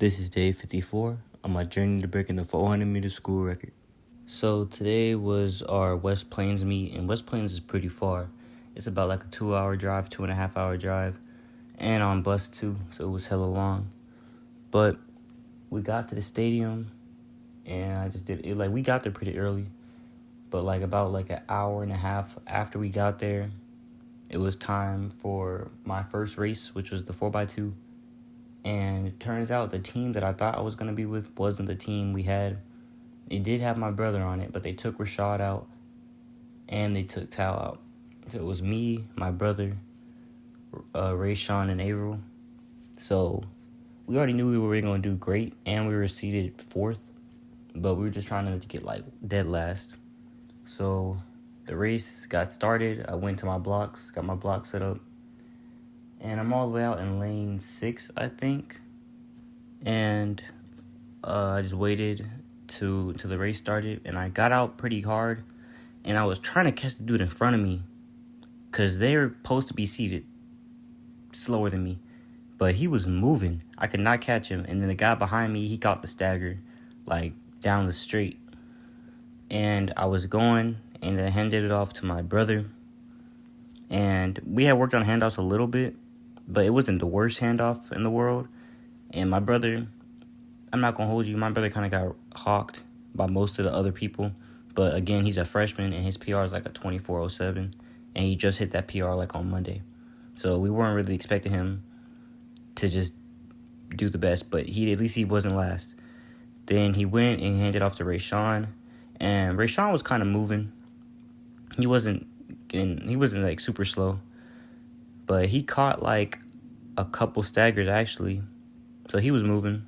This is day 54 on my journey to breaking the 400-meter school record. So today was our West Plains meet, and West Plains is pretty far. It's about like a 2-hour drive, 2.5-hour drive, and on bus too, so it was hella long. But we got to the stadium, and I just did it. Like, we got there pretty early, but about an hour and a half after we got there, it was time for my first race, which was the 4x2. And it turns out the team that I thought I was going to be with wasn't the team we had. It did have my brother on it, but they took Rashad out and they took Tal out. So it was me, my brother, Ray, Sean, and Averill. So we already knew we were going to do great, and we were seated fourth, but we were just trying to get dead last. So the race got started. I went to my blocks, got my block set up, and I'm all the way out in lane 6, I think. And I just waited till the race started, and I got out pretty hard, and I was trying to catch the dude in front of me because they're supposed to be seated slower than me, but he was moving. I could not catch him, and then the guy behind me, he caught the stagger down the straight, and I was going, and I handed it off to my brother, and we had worked on handoffs a little bit, but it wasn't the worst handoff in the world. And my brother, I'm not going to hold you, my brother kind of got hawked by most of the other people. But again, he's a freshman, and his PR is a 24:07. And he just hit that PR on Monday. So we weren't really expecting him to just do the best, but at least he wasn't last. Then he went and handed off to Rayshawn. And Rayshawn was kind of moving. He wasn't super slow. But he caught a couple staggers actually. So he was moving.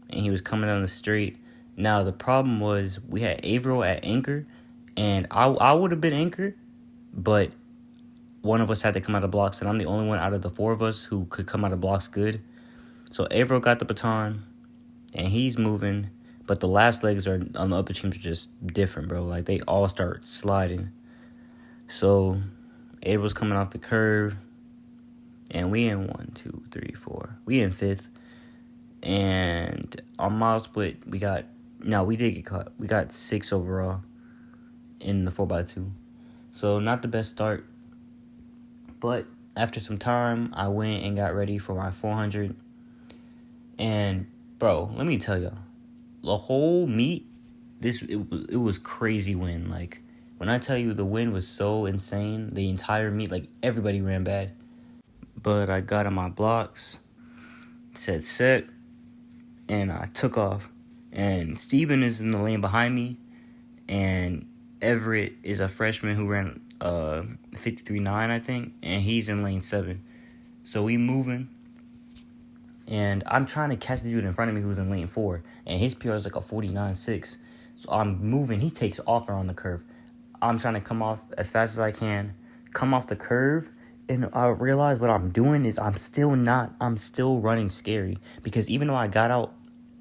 And he was coming down the straight. Now the problem was we had Averill at anchor. And I would have been anchor. But one of us had to come out of blocks. And I'm the only one out of the four of us who could come out of blocks good. So Averill got the baton. And he's moving. But the last legs on the other teams are just different, bro. They all start sliding. So Averill's coming off the curve. And we in 1, 2, 3, 4. We in 5th. And on mile split, we did get caught. We got 6 overall in the 4x2. So not the best start. But after some time, I went and got ready for my 400. And, bro, let me tell y'all. The whole meet, it was crazy wind. When I tell you the wind was so insane, the entire meet, everybody ran bad. But I got on my blocks, said set, and I took off. And Steven is in the lane behind me, and Everett is a freshman who ran 53.9, I think, and he's in lane 7. So we moving, and I'm trying to catch the dude in front of me who's in lane 4, and his PR is a 49.6. So I'm moving. He takes off around the curve. I'm trying to come off as fast as I can, come off the curve. And I realize what I'm doing is I'm still running scary. Because even though I got out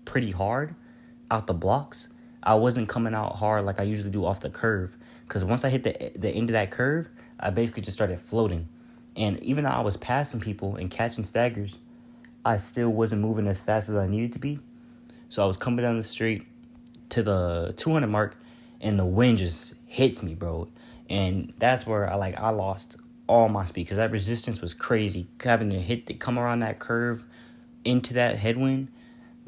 pretty hard out the blocks, I wasn't coming out hard like I usually do off the curve. Because once I hit the end of that curve, I basically just started floating. And even though I was passing people and catching staggers, I still wasn't moving as fast as I needed to be. So I was coming down the straight to the 200 mark, and the wind just hits me, bro. And that's where I lost all my speed, because that resistance was crazy. Having to come around that curve into that headwind,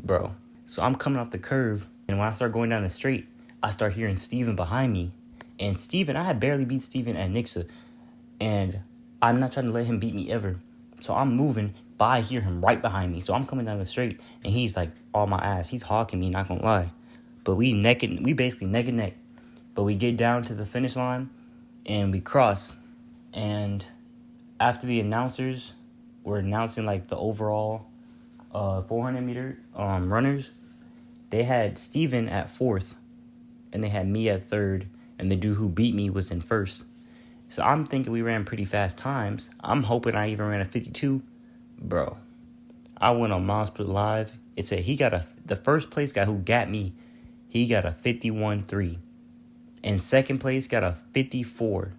bro. So I'm coming off the curve, and when I start going down the straight, I start hearing Steven behind me. And Steven, I had barely beat Steven at Nixa, and I'm not trying to let him beat me ever. So I'm moving, but I hear him right behind me. So I'm coming down the straight, and he's on my ass. He's hawking me, not gonna lie. But we basically neck and neck. But we get down to the finish line, and we cross. And after the announcers were announcing the overall 400-meter runners, they had Steven at 4th, and they had me at 3rd, and the dude who beat me was in 1st. So I'm thinking we ran pretty fast times. I'm hoping I even ran a 52. Bro, I went on Mile Split Live. It said the first place guy who got me, he got a 51.3. And second place got a 54.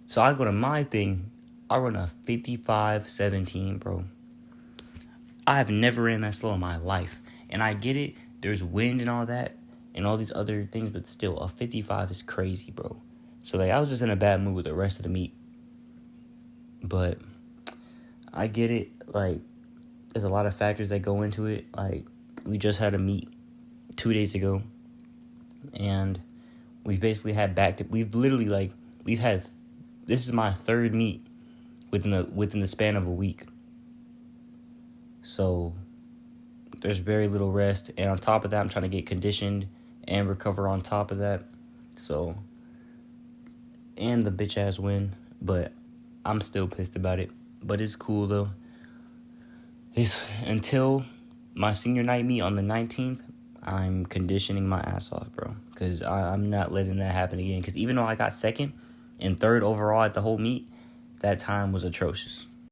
So I go to my thing, I run a 55.17, bro. I have never ran that slow in my life. And I get it. There's wind and all that and all these other things, but still, a 55 is crazy, bro. So, like, I was just in a bad mood with the rest of the meet. But I get it. Like, there's a lot of factors that go into it. Like, we just had a meet 2 days ago. And we've basically had this is my third meet within the span of a week. So there's very little rest, and on top of that, I'm trying to get conditioned and recover on top of that. So, and the bitch ass win, but I'm still pissed about it. But it's cool though. It's until my senior night meet on the 19th, I'm conditioning my ass off, bro. Because I'm not letting that happen again. Because even though I got second and third overall at the whole meet, that time was atrocious.